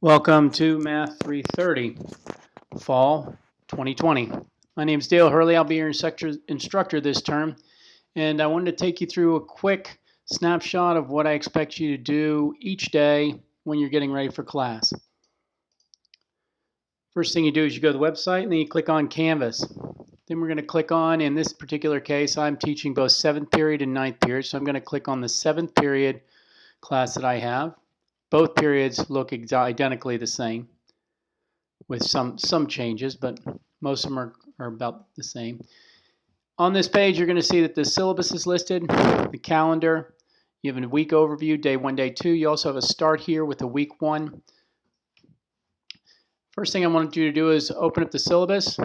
Welcome to Math 330, Fall 2020. My name is Dale Hurley. I'll be your instructor this term, and I wanted to take you through a quick snapshot of what I expect you to do each day when you're getting ready for class. First thing you do is you go to the website and then you click on Canvas. Then we're going to click on, in this particular case, I'm teaching both 7th period and 9th period, so I'm going to click on the 7th period class that I have. Both periods look identically the same with some changes, but most of them are about the same. On this page, you're going to see that the syllabus is listed, the calendar. You have a week overview, day 1, day 2. You also have a start here with the week 1. First thing I want you to do is open up the syllabus.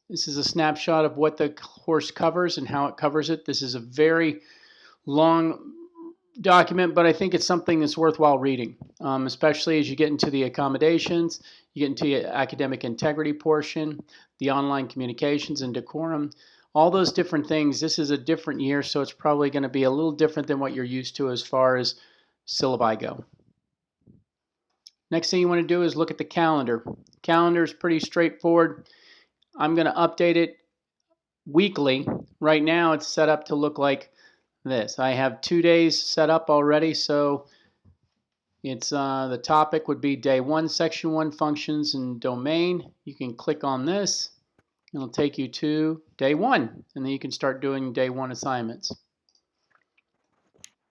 This is a snapshot of what the course covers and how it covers it. This is a very long document, but I think it's something that's worthwhile reading, especially as you get into the accommodations, you get into the academic integrity portion, the online communications and decorum, all those different things. This is a different year, so it's probably going to be a little different than what you're used to as far as syllabi go. Next thing you want to do is look at the calendar. Calendar is pretty straightforward. I'm going to update it weekly. Right now it's set up to look like this. I have 2 days set up already, so it's the topic would be day 1, section 1, functions and domain. You can click on this. It'll take you to day 1, and then you can start doing day 1 assignments.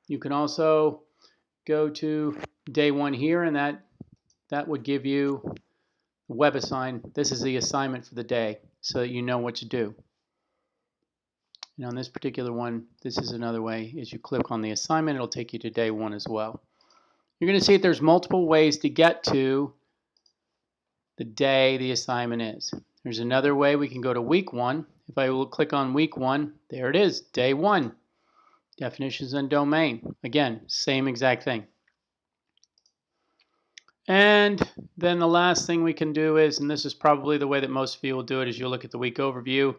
You can also go to day 1 here, and that would give you WebAssign. This is the assignment for the day, so that you know what to do. And on this particular one, this is another way. As you click on the assignment, it'll take you to day 1 as well. You're going to see that there's multiple ways to get to the day the assignment is. There's another way. We can go to week 1. If I will click on week 1, there it is, day 1. Definitions and domain. Again, same exact thing. And then the last thing we can do is, and this is probably the way that most of you will do it, is you'll look at the week overview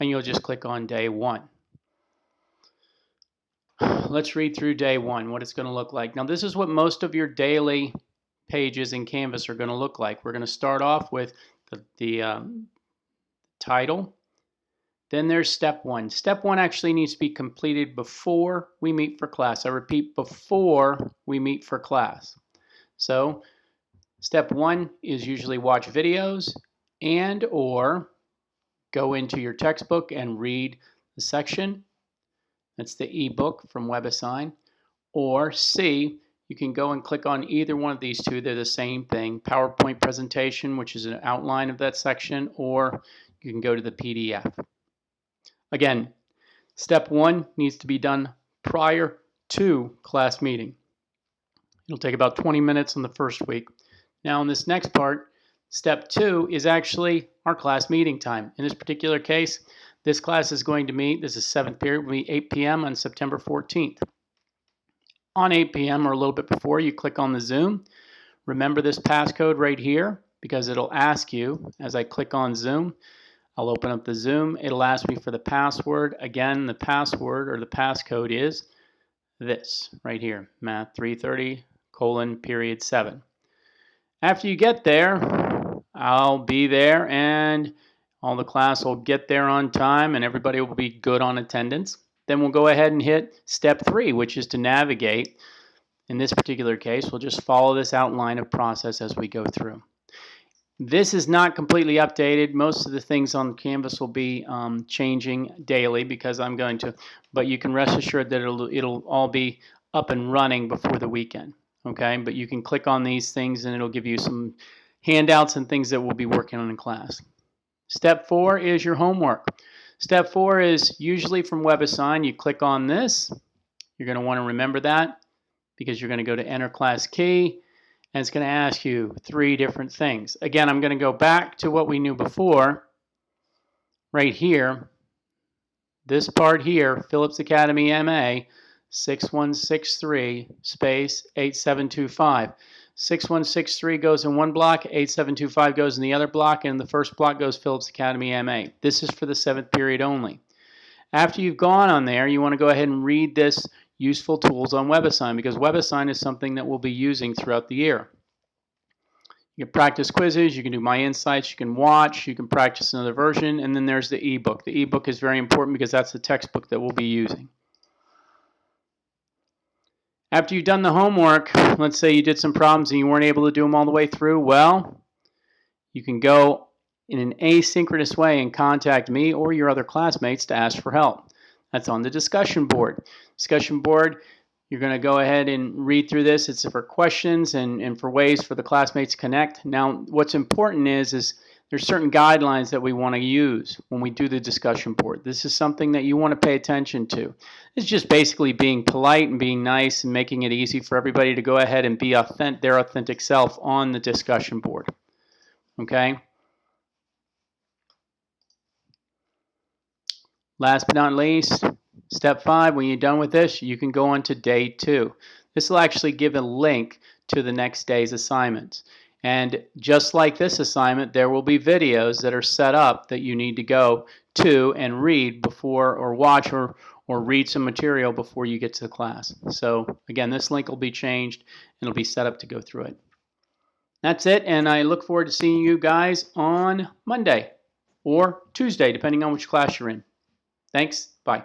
and you'll just click on day 1. Let's read through day 1, what it's going to look like. Now this is what most of your daily pages in Canvas are going to look like. We're going to start off with the title. Then there's step 1. Step 1 actually needs to be completed before we meet for class. I repeat, before we meet for class. So step 1 is usually watch videos and or go into your textbook and read the section. That's the ebook from WebAssign. Or C, you can go and click on either one of these two. They're the same thing. PowerPoint presentation, which is an outline of that section, or you can go to the PDF. Again, step 1 needs to be done prior to class meeting. It'll take about 20 minutes on the first week. Now in this next part, step 2 is actually our class meeting time. In this particular case, this class is going to meet, this is 7th period, will be 8 p.m. on September 14th. On 8 p.m. or a little bit before, you click on the Zoom. Remember this passcode right here, because it'll ask you, as I click on Zoom, I'll open up the Zoom, it'll ask me for the password. Again, the password or the passcode is this right here, math 330:7. After you get there, I'll be there and all the class will get there on time and everybody will be good on attendance. Then we'll go ahead and hit step 3, which is to navigate. In this particular case, we'll just follow this outline of process as we go through. This is not completely updated. Most of the things on Canvas will be changing daily because I'm going to, but you can rest assured that it'll all be up and running before the weekend. Okay, but you can click on these things and it'll give you some handouts and things that we'll be working on in class. Step 4 is your homework. Step 4 is usually from WebAssign. You click on this. You're going to want to remember that because you're going to go to enter class key and it's going to ask you 3 different things. Again, I'm going to go back to what we knew before right here. This part here, Phillips Academy MA 6163 space 8725. 6163 goes in one block, 8725 goes in the other block, and in the first block goes Phillips Academy MA. This is for the 7th period only. After you've gone on there, you want to go ahead and read this useful tools on WebAssign because WebAssign is something that we'll be using throughout the year. You can practice quizzes, you can do My Insights, you can watch, you can practice another version, and then there's the ebook. The ebook is very important because that's the textbook that we'll be using. After you've done the homework, let's say you did some problems and you weren't able to do them all the way through, well, you can go in an asynchronous way and contact me or your other classmates to ask for help. That's on the discussion board. Discussion board, you're going to go ahead and read through this. It's for questions and for ways for the classmates to connect. Now, what's important is there's certain guidelines that we want to use when we do the discussion board. This is something that you want to pay attention to. It's just basically being polite and being nice and making it easy for everybody to go ahead and be their authentic self on the discussion board. Okay? Last but not least, step 5, when you're done with this, you can go on to day 2. This will actually give a link to the next day's assignments. And just like this assignment, there will be videos that are set up that you need to go to and read before, or watch or read some material before you get to the class. So again, this link will be changed and it'll be set up to go through it. That's it, and I look forward to seeing you guys on Monday or Tuesday, depending on which class you're in. Thanks. Bye.